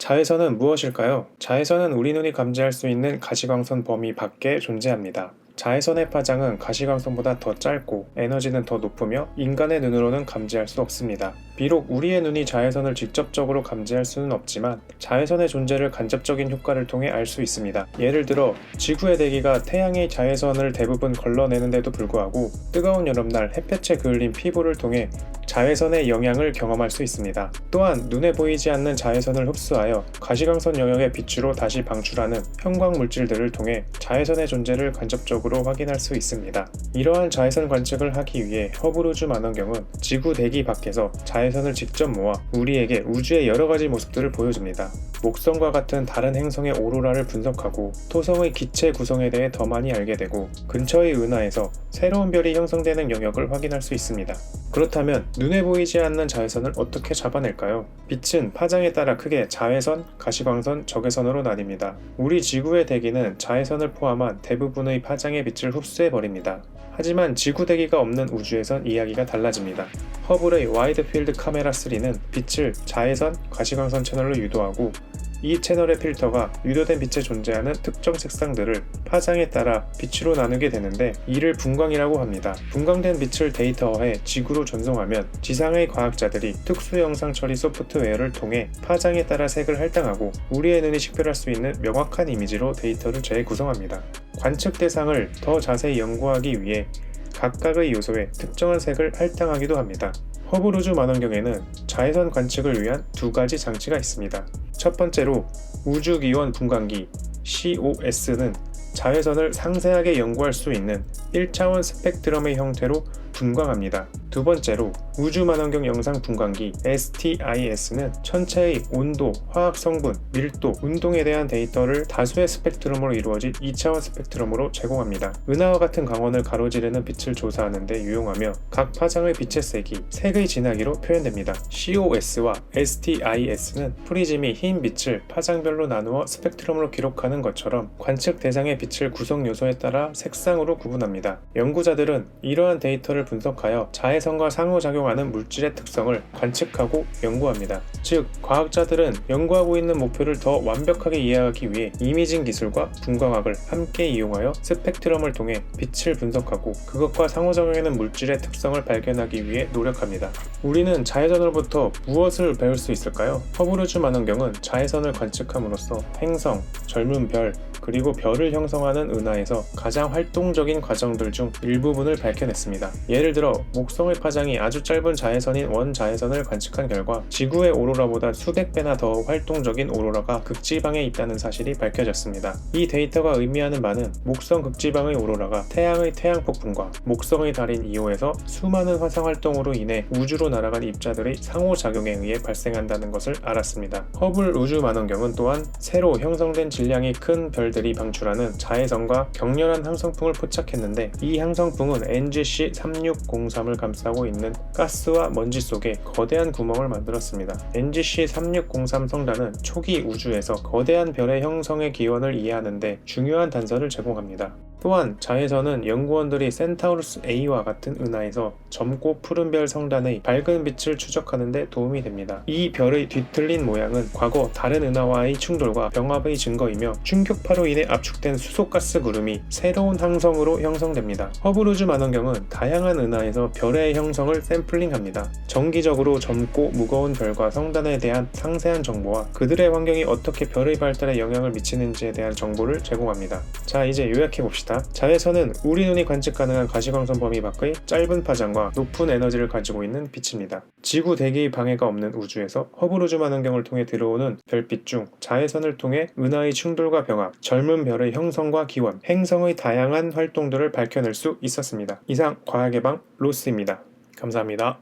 자외선은 무엇일까요? 자외선은 우리 눈이 감지할 수 있는 가시광선 범위 밖에 존재합니다. 자외선의 파장은 가시광선보다 더 짧고 에너지는 더 높으며 인간의 눈으로는 감지할 수 없습니다. 비록 우리의 눈이 자외선을 직접적으로 감지할 수는 없지만 자외선의 존재를 간접적인 효과를 통해 알 수 있습니다. 예를 들어 지구의 대기가 태양의 자외선을 대부분 걸러내는데도 불구하고 뜨거운 여름날 햇볕에 그을린 피부를 통해 자외선의 영향을 경험할 수 있습니다. 또한 눈에 보이지 않는 자외선을 흡수하여 가시광선 영역의 빛으로 다시 방출하는 형광 물질들을 통해 자외선의 존재를 간접적으로 확인할 수 있습니다. 이러한 자외선 관측을 하기 위해 허블 우주 망원경은 지구 대기 밖에서 자외선을 직접 모아 우리에게 우주의 여러 가지 모습들을 보여줍니다. 목성과 같은 다른 행성의 오로라를 분석하고 토성의 기체 구성에 대해 더 많이 알게 되고 근처의 은하에서 새로운 별이 형성되는 영역을 확인할 수 있습니다. 그렇다면 눈에 보이지 않는 자외선을 어떻게 잡아낼까요? 빛은 파장에 따라 크게 자외선, 가시광선, 적외선으로 나뉩니다. 우리 지구의 대기는 자외선을 포함한 대부분의 파장의 빛을 흡수해버립니다. 하지만 지구 대기가 없는 우주에선 이야기가 달라집니다. 허블의 와이드 필드 카메라 3는 빛을 자외선, 가시광선 채널로 유도하고 이 채널의 필터가 유도된 빛에 존재하는 특정 색상들을 파장에 따라 빛으로 나누게 되는데 이를 분광이라고 합니다. 분광된 빛을 데이터화해 지구로 전송하면 지상의 과학자들이 특수 영상 처리 소프트웨어를 통해 파장에 따라 색을 할당하고 우리의 눈이 식별할 수 있는 명확한 이미지로 데이터를 재구성합니다. 관측 대상을 더 자세히 연구하기 위해 각각의 요소에 특정한 색을 할당하기도 합니다. 허블 우주 망원경에는 자외선 관측을 위한 두 가지 장치가 있습니다. 첫 번째로 우주기원 분광기 COS는 자외선을 상세하게 연구할 수 있는 1차원 스펙트럼의 형태로 분광합니다. 두 번째로 우주만원경 영상 분광기 STIS는 천체의 온도, 화학 성분, 밀도, 운동에 대한 데이터를 다수의 스펙트럼으로 이루어진 2차원 스펙트럼으로 제공합니다. 은하와 같은 광원을 가로지르는 빛을 조사하는 데 유용하며 각 파장의 빛의 색이 색의 진하기로 표현됩니다. COS와 STIS는 프리즘이 흰 빛을 파장별로 나누어 스펙트럼으로 기록하는 것처럼 관측 대상의 빛을 구성 요소에 따라 색상으로 구분합니다. 연구자들은 이러한 데이터를 분석하여 자외선과 상호작용하는 물질의 특성을 관측하고 연구합니다. 즉, 과학자들은 연구하고 있는 목표를 더 완벽하게 이해하기 위해 이미징 기술과 분광학을 함께 이용하여 스펙트럼을 통해 빛을 분석하고 그것과 상호작용하는 물질의 특성을 발견하기 위해 노력합니다. 우리는 자외선으로부터 무엇을 배울 수 있을까요? 허블 우주 망원경은 자외선을 관측함으로써 행성, 젊은 별, 그리고 별을 형성하는 은하에서 가장 활동적인 과정들 중 일부분을 밝혀냈습니다. 예를 들어 목성의 파장이 아주 짧은 자외선인 원자외선을 관측한 결과 지구의 오로라보다 수백 배나 더 활동적인 오로라가 극지방에 있다는 사실이 밝혀졌습니다. 이 데이터가 의미하는 바는 목성 극지방의 오로라가 태양의 태양폭풍과 목성의 달인 이오에서 수많은 화성 활동으로 인해 우주로 날아간 입자들의 상호작용에 의해 발생한다는 것을 알았습니다. 허블 우주 망원경은 또한 새로 형성된 질량이 큰 별들이 방출하는 자외선과 격렬한 항성풍을 포착했는데 이 항성풍은 NGC 3603을 감싸고 있는 가스와 먼지 속에 거대한 구멍을 만들었습니다. NGC 3603 성단은 초기 우주에서 거대한 별의 형성의 기원을 이해하는 데 중요한 단서를 제공합니다. 또한 자외선은 연구원들이 센타우루스 A와 같은 은하에서 젊고 푸른 별 성단의 밝은 빛을 추적하는 데 도움이 됩니다. 이 별의 뒤틀린 모양은 과거 다른 은하와의 충돌과 병합의 증거이며 충격파로 인해 압축된 수소가스 구름이 새로운 항성으로 형성됩니다. 허블 우주 망원경은 다양한 은하에서 별의 형성을 샘플링합니다. 정기적으로 젊고 무거운 별과 성단에 대한 상세한 정보와 그들의 환경이 어떻게 별의 발달에 영향을 미치는지에 대한 정보를 제공합니다. 자, 이제 요약해봅시다. 자외선은 우리 눈이 관측 가능한 가시광선 범위 밖의 짧은 파장과 높은 에너지를 가지고 있는 빛입니다. 지구 대기의 방해가 없는 우주에서 허블 우주 망원경을 통해 들어오는 별빛 중 자외선을 통해 은하의 충돌과 병합, 젊은 별의 형성과 기원, 행성의 다양한 활동들을 밝혀낼 수 있었습니다. 이상 과학의 방 로스입니다. 감사합니다.